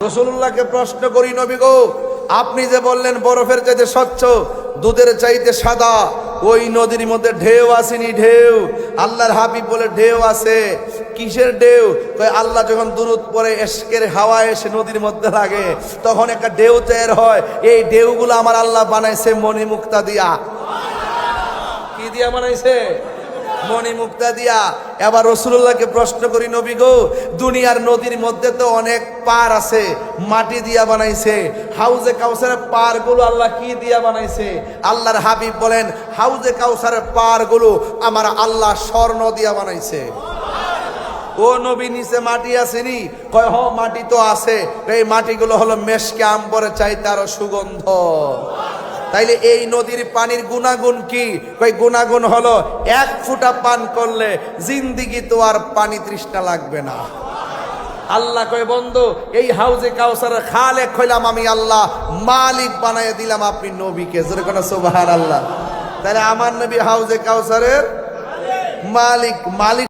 রাসূলুল্লাহকে প্রশ্ন করি, নবী গো, আপনি যে বললেন বরফের চাইতে স্বচ্ছ, দুধের চাইতে সাদা, ওই নদীর মধ্যে ঢেউ আসেনি? ঢেউ আল্লাহর হাবিব বলে ঢেউ আছে। কিসের ঢেউ? কয় আল্লাহ যখন দুরূদ পড়ে ইশকের হাওয়া এসে নদীর মধ্যে লাগে তখন একটা ঢেউ তৈরি হয়। এই ঢেউগুলো আমার আল্লাহ বানাইছে মণিমুক্তা দিয়া। কি দিয়া বানাইছে? মণিমুক্তা দিয়া। এবার রাসূলুল্লাহকে প্রশ্ন করি, নবী গো, দুনিয়ার নদীর মধ্যে তো অনেক পার আছে, মাটি দিয়া বানাইছে। হাউজে কাউসারের পারগুলো আল্লাহ কি দিয়া বানাইছে? আল্লাহর হাবিব বলেন, হাউজে কাউসারের পারগুলো আমার আল্লাহ স্বর্ণ দিয়া বানাইছে। ও নবী, নিচে মাটি আসেনি? কয় হ, মাটি তো আছে। এই মাটিগুলো হলো মেশকে আম্বরের চাইতে আরো সুগন্ধ। তাইলে এই নদীর পানির গুণাগুণ কি? কই গুণাগুণ হলো এক ফুটা পান করলে জিন্দিগি তো আর পানি তৃষ্ণা লাগবে না। আল্লাহ কয় বন্ধু, এই হাউজে কাউসারের খালেক হইলাম আমি আল্লাহ, মালিক বানায় দিলাম আপনি নবীকে। জোরে কোন সুবহানাল্লাহ। তাহলে আমার নবী হাউজে কাউসারের মালিক।